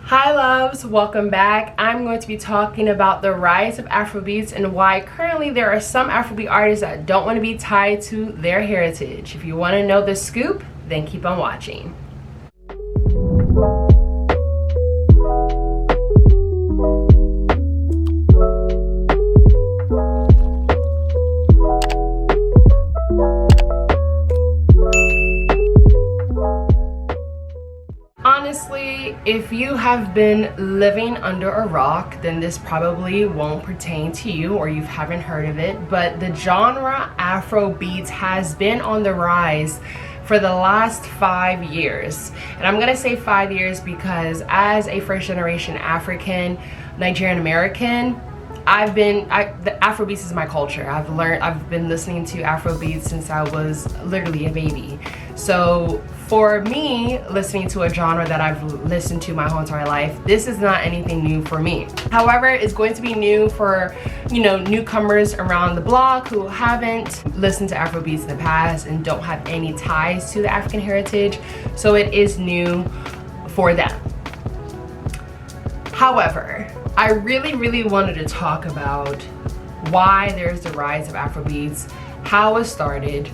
Hi loves, welcome back. I'm going to be talking about the rise of Afrobeats and why currently there are some Afrobeat artists that don't want to be tied to their heritage. If you want to know the scoop, then keep on watching. Honestly, if you have been living under a rock, then this probably won't pertain to you or you haven't heard of it, but the genre Afrobeats has been on the rise for the last 5 years. And I'm gonna say 5 years because as a first generation African, Nigerian American, the Afrobeats is my culture. I've been listening to Afrobeats since I was literally a baby. So for me, listening to a genre that I've listened to my whole entire life, this is not anything new for me. However, it's going to be new for, newcomers around the block who haven't listened to Afrobeats in the past and don't have any ties to the African heritage. So it is new for them. However, I really wanted to talk about why there's the rise of Afrobeats, how it started,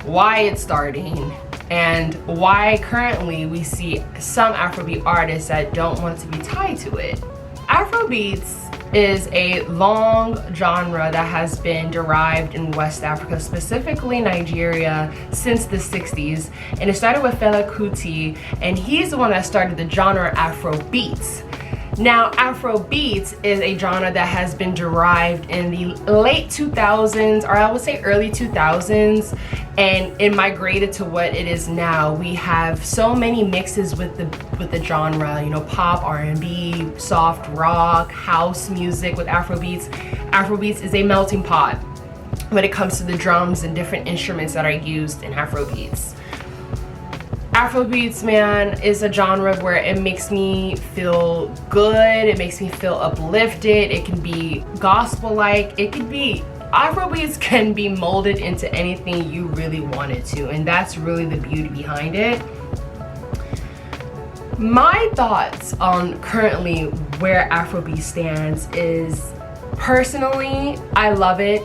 why it's starting, and why currently we see some Afrobeat artists that don't want to be tied to it. Afrobeats is a long genre that has been derived in West Africa, specifically Nigeria, since the 60s. And it started with Fela Kuti, and he's the one that started the genre Afrobeats. Now, Afrobeats is a genre that has been derived in the late 2000s, or I would say early 2000s, and it migrated to what it is now. We have so many mixes with the genre, pop, R&B, soft rock, house music with Afrobeats. Afrobeats is a melting pot when it comes to the drums and different instruments that are used in Afrobeats. Afrobeats, man, is a genre where it makes me feel good, it makes me feel uplifted, it can be gospel-like, Afrobeats can be molded into anything you really want it to, and that's really the beauty behind it. My thoughts on currently where Afrobeat stands is, personally, I love it.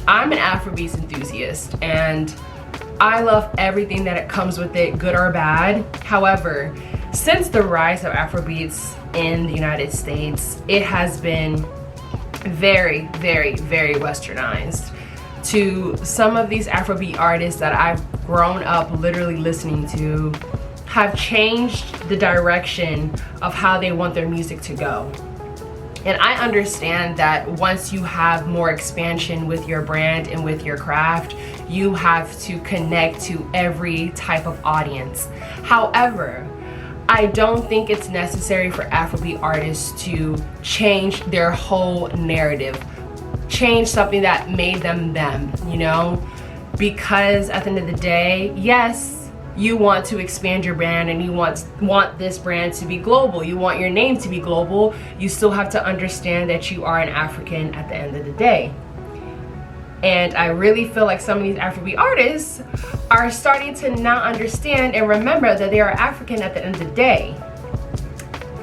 I'm an Afrobeats enthusiast, and I love everything that it comes with it, good or bad. However, since the rise of Afrobeats in the United States, it has been very Westernized. To some of these Afrobeat artists that I've grown up literally listening to have changed the direction of how they want their music to go. And I understand that once you have more expansion with your brand and with your craft, you have to connect to every type of audience. However, I don't think it's necessary for Afrobeat artists to change their whole narrative, change something that made them, because at the end of the day, yes, you want to expand your brand and you want this brand to be global. You want your name to be global. You still have to understand that you are an African at the end of the day. And I really feel like some of these Afrobeat artists are starting to now understand and remember that they are African at the end of the day.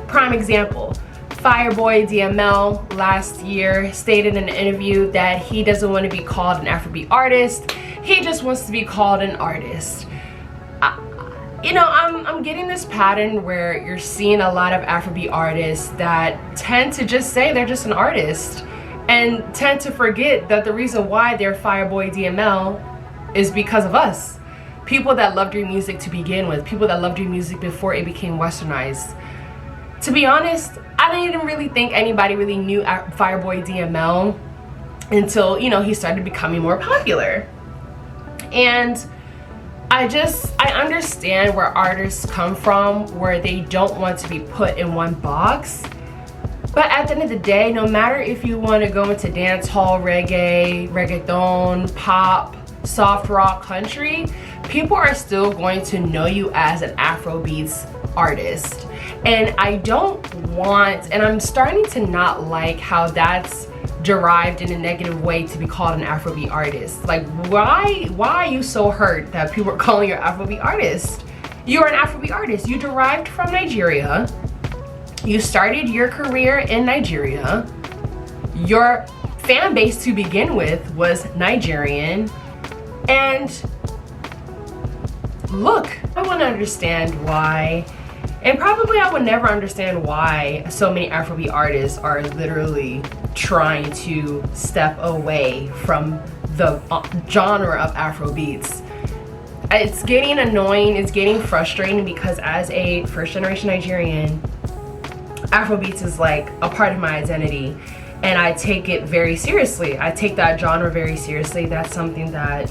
Prime example, Fireboy DML last year stated in an interview that he doesn't want to be called an Afrobeat artist. He just wants to be called an artist. I'm getting this pattern where you're seeing a lot of Afrobeat artists that tend to just say they're just an artist and tend to forget that the reason why they're Fireboy DML is because of us. People that loved your music to begin with, people that loved your music before it became Westernized. To be honest, I didn't really think anybody really knew Fireboy DML until, he started becoming more popular. And I understand where artists come from, where they don't want to be put in one box. But at the end of the day, no matter if you want to go into dance hall, reggae, reggaeton, pop, soft rock, country, people are still going to know you as an Afrobeats artist. And I'm starting to not like how that's derived in a negative way to be called an Afrobeat artist. Like, why are you so hurt that people are calling you an Afrobeat artist? You're an Afrobeat artist. You derived from Nigeria. You started your career in Nigeria. Your fan base to begin with was Nigerian. And look, I want to understand why, and probably I would never understand why so many Afrobeat artists are literally trying to step away from the genre of Afrobeats. It's getting annoying, it's getting frustrating, because as a first generation Nigerian, Afrobeats is like a part of my identity, and I take it very seriously. I take that genre very seriously. That's something that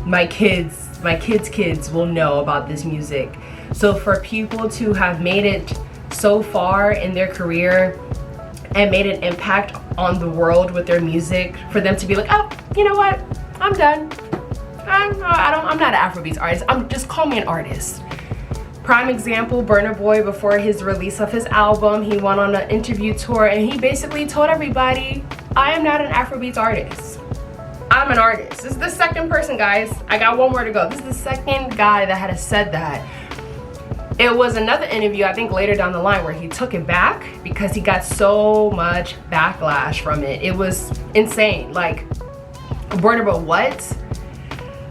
my kids' kids will know about this music. So for people to have made it so far in their career and made an impact on the world with their music, for them to be like, oh, you know what, I'm done. I'm not an Afrobeats artist. Just call me an artist. Prime example, Burna Boy, before his release of his album, he went on an interview tour and he basically told everybody, I am not an Afrobeats artist. I'm an artist. This is the second person, guys. I got one more to go. This is the second guy that had said that. It was another interview, I think later down the line, where he took it back because he got so much backlash from it. It was insane. Like, Burna Boy, what?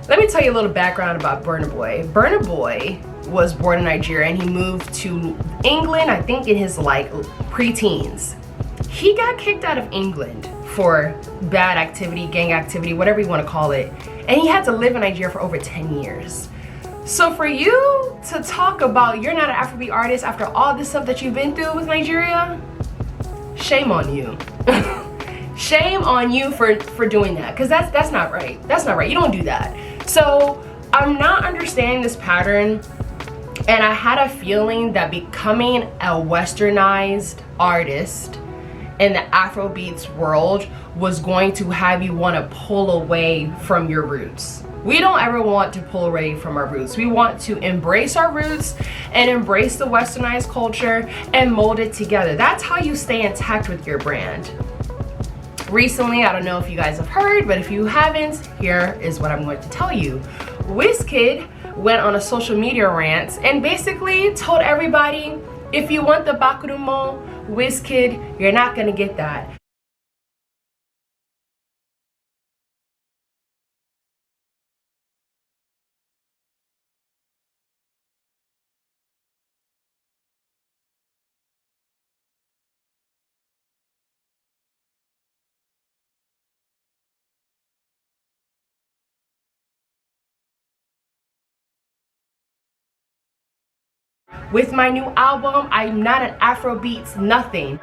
Let me tell you a little background about Burna Boy. Burna Boy was born in Nigeria and he moved to England, I think in his like pre-teens. He got kicked out of England for bad activity, gang activity, whatever you want to call it. And he had to live in Nigeria for over 10 years. So for you to talk about you're not an Afrobeat artist after all this stuff that you've been through with Nigeria, shame on you. Shame on you for doing that, because that's not right. That's not right. You don't do that. So I'm not understanding this pattern, and I had a feeling that becoming a Westernized artist in the Afrobeats world was going to have you want to pull away from your roots. We don't ever want to pull away from our roots. We want to embrace our roots and embrace the Westernized culture and mold it together. That's how you stay intact with your brand. Recently, I don't know if you guys have heard, but if you haven't, here is what I'm going to tell you. Wizkid went on a social media rant and basically told everybody, if you want the Bakurumo, Wizkid, you're not gonna get that. With my new album, I'm not an Afrobeats nothing.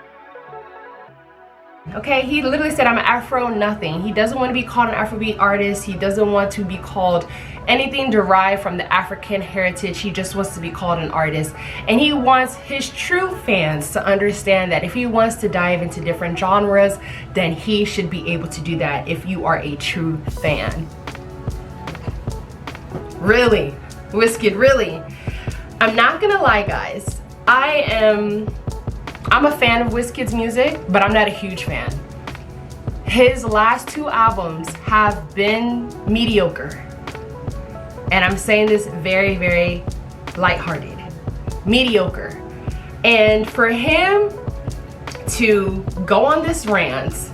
Okay, he literally said I'm an Afro nothing. He doesn't want to be called an Afrobeat artist. He doesn't want to be called anything derived from the African heritage. He just wants to be called an artist. And he wants his true fans to understand that if he wants to dive into different genres, then he should be able to do that if you are a true fan. Really? Wizkid, really? I'm not gonna lie, guys. I'm a fan of Wizkid's music, but I'm not a huge fan. His last two albums have been mediocre. And I'm saying this very, very lighthearted. Mediocre. And for him to go on this rant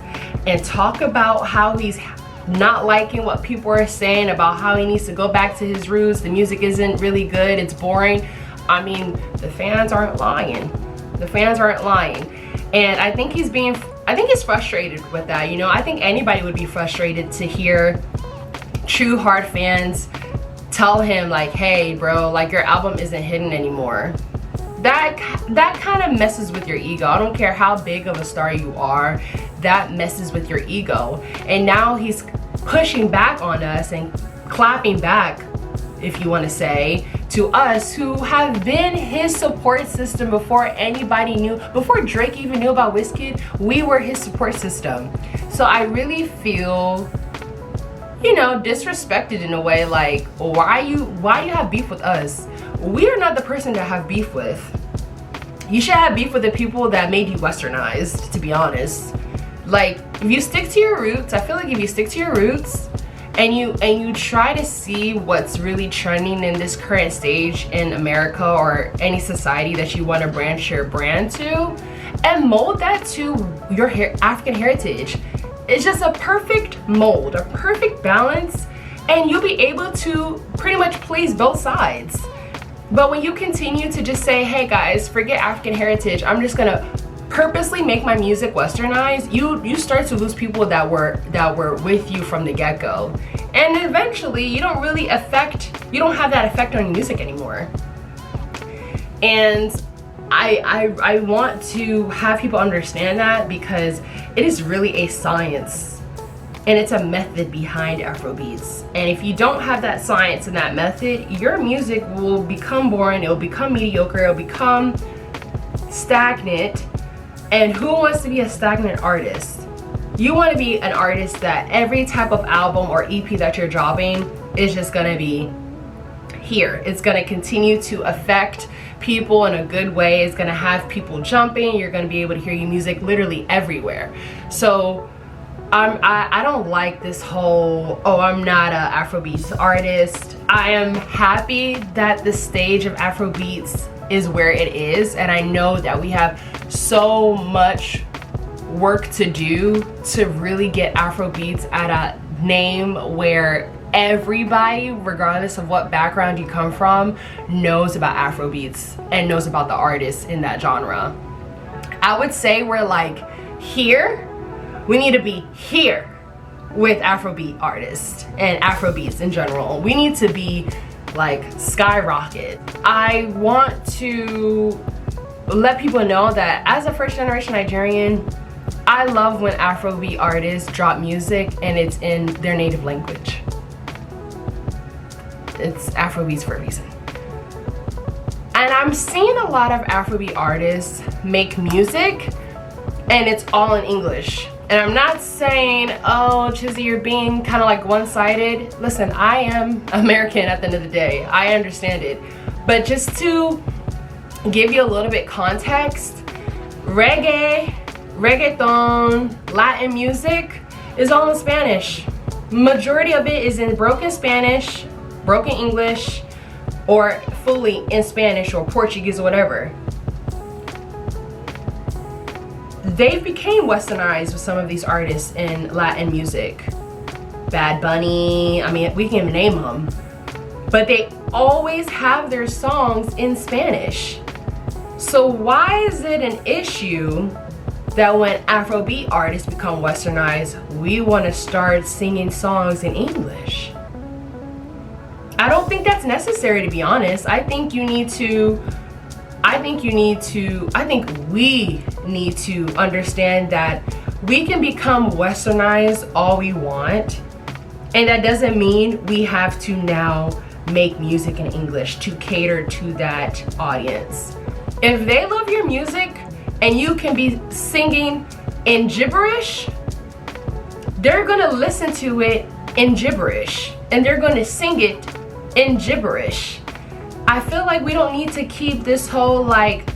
and talk about how he's not liking what people are saying about how he needs to go back to his roots, the music isn't really good, it's boring. I mean, the fans aren't lying. The fans aren't lying. And I think he's frustrated with that, you know. I think anybody would be frustrated to hear true hard fans tell him like, hey bro, like your album isn't hitting anymore. That kind of messes with your ego. I don't care how big of a star you are, that messes with your ego. And now he's pushing back on us and clapping back, if you want to say, to us who have been his support system before anybody knew, before Drake even knew about Wizkid, we were his support system. So I really feel, you know, disrespected in a way, like, why you have beef with us? We are not the person to have beef with. You should have beef with the people that made you Westernized, to be honest. Like, if you stick to your roots, I feel like if you stick to your roots and you try to see what's really trending in this current stage in America or any society that you want to branch your brand to, and mold that to your African heritage. It's just a perfect mold, a perfect balance, and you'll be able to pretty much please both sides. But when you continue to just say, hey guys, forget African heritage, I'm just gonna purposely make my music westernized, you start to lose people that were with you from the get-go. And eventually you don't have that effect on your music anymore. And I want to have people understand that, because it is really a science and it's a method behind Afrobeats. And if you don't have that science and that method, your music will become boring, it'll become mediocre, it'll become stagnant. And who wants to be a stagnant artist? You want to be an artist that every type of album or EP that you're dropping is just gonna be here. It's gonna continue to affect people in a good way. It's gonna have people jumping. You're gonna be able to hear your music literally everywhere. So I don't like this whole, oh, I'm not a Afrobeats artist. I am happy that the stage of Afrobeats is where it is, and I know that we have so much work to do to really get Afrobeats at a name where everybody, regardless of what background you come from, knows about Afrobeats and knows about the artists in that genre. I would say we're like here. We need to be here with Afrobeat artists and Afrobeats in general. We need to be like skyrocket. I want to let people know that as a first generation Nigerian, I love when Afrobeat artists drop music and it's in their native language. It's Afrobeats for a reason. And I'm seeing a lot of Afrobeat artists make music and it's all in English. And I'm not saying, oh, Chizzy, you're being kind of like one-sided. Listen, I am American at the end of the day. I understand it. But just to give you a little bit context, reggae, reggaeton, Latin music is all in Spanish. Majority of it is in broken Spanish, broken English, or fully in Spanish or Portuguese or whatever. They became westernized with some of these artists in Latin music. Bad Bunny, I mean, we can even name them. But they always have their songs in Spanish. So why is it an issue that when Afrobeat artists become westernized, we want to start singing songs in English? I don't think that's necessary, to be honest. I think we need to understand that we can become westernized all we want, and that doesn't mean we have to now make music in English to cater to that audience. If they love your music and you can be singing in gibberish, they're gonna listen to it in gibberish and they're gonna sing it in gibberish. I feel like we don't need to keep this whole like,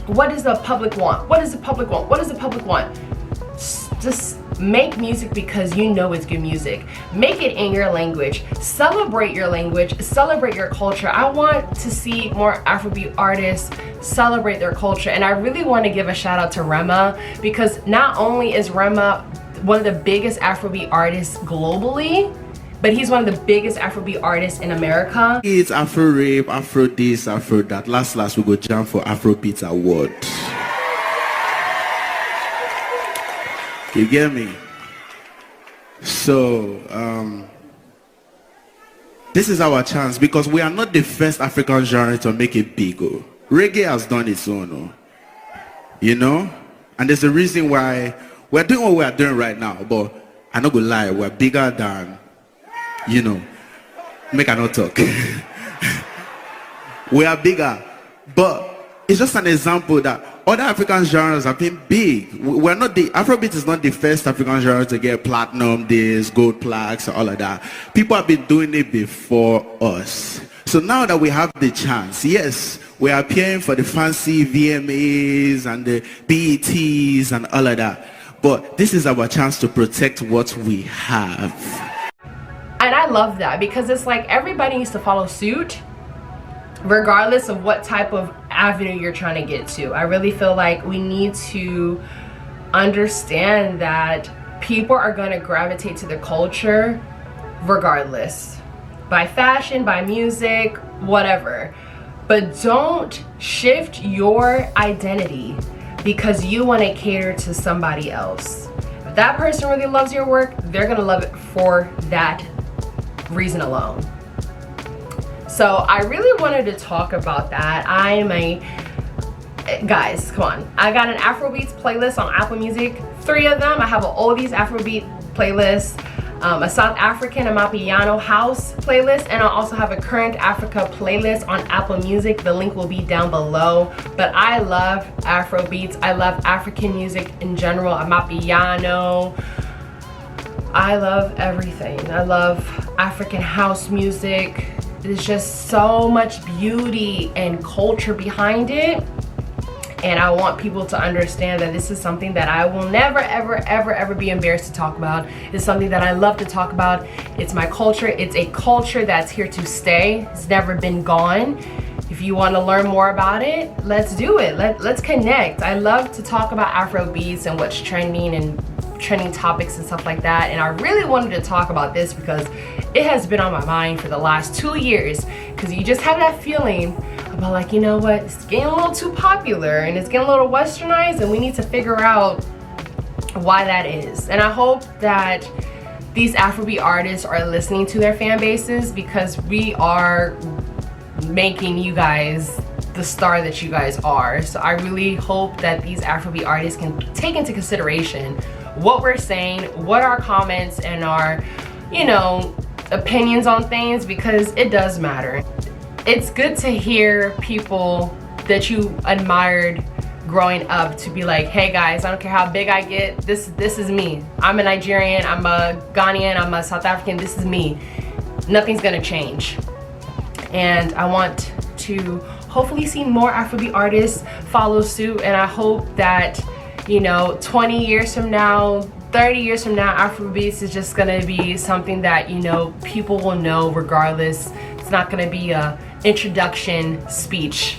what does the public want? What does the public want? What does the public want? Just make music because you know it's good music. Make it in your language. Celebrate your language. Celebrate your culture. I want to see more Afrobeat artists celebrate their culture. And I really want to give a shout out to Rema, because not only is Rema one of the biggest Afrobeat artists globally, but he's one of the biggest Afrobeat artists in America. It's Afro Rap, Afro this, Afro that. Last we go jam for Afrobeats Award. You get me? So, this is our chance, because we are not the first African genre to make it big. Oh. Reggae has done its own, you know? And there's a reason why we're doing what we are doing right now, but I'm not gonna lie, we're bigger than, you know, make I not talk. We are bigger, but it's just an example that other African genres have been big. We're not the Afrobeat is not the first African genre to get platinum, this, gold plaques, all of that. People have been doing it before us. So now that we have the chance, yes, we are appearing for the fancy VMAs and the BETs and all of that. But this is our chance to protect what we have. love that, because it's like everybody needs to follow suit regardless of what type of avenue you're trying to get to. I really feel like we need to understand that people are going to gravitate to the culture regardless, by fashion, by music, whatever. But don't shift your identity because you want to cater to somebody else. If that person really loves your work, they're going to love it for that reason alone. So I really wanted to talk about that. Guys, come on. I got an Afrobeats playlist on Apple Music, 3 of them. I have an oldies Afrobeat playlist, a South African Amapiano house playlist, and I also have a current Africa playlist on Apple Music. The link will be down below. But I love Afrobeats. I love African music in general, Amapiano. I love everything. I love African house music. There's just so much beauty and culture behind it. And I want people to understand that this is something that I will never, ever, ever, ever be embarrassed to talk about. It's something that I love to talk about. It's my culture. It's a culture that's here to stay. It's never been gone. If you want to learn more about it, let's do it. Let's connect. I love to talk about Afrobeats and what's trending and trending topics and stuff like that. And I really wanted to talk about this because it has been on my mind for the last 2 years, because you just have that feeling about, like, you know what, it's getting a little too popular and it's getting a little westernized, and we need to figure out why that is. And I hope that these Afrobeat artists are listening to their fan bases, because we are making you guys the star that you guys are. So I really hope that these Afrobeat artists can take into consideration what we're saying, what our comments and our, you know, opinions on things, because it does matter. It's good to hear people that you admired growing up to be like, hey guys, I don't care how big I get, this is me. I'm a Nigerian, I'm a Ghanaian, I'm a South African, this is me. Nothing's gonna change. And I want to hopefully see more Afrobeat artists follow suit, and I hope that, you know, 20 years from now, 30 years from now, Afrobeats is just gonna be something that, you know, people will know regardless. It's not gonna be a introduction speech.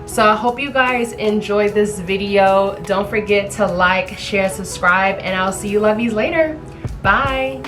So I hope you guys enjoyed this video. Don't forget to like, share, subscribe, and I'll see you lovies later. Bye.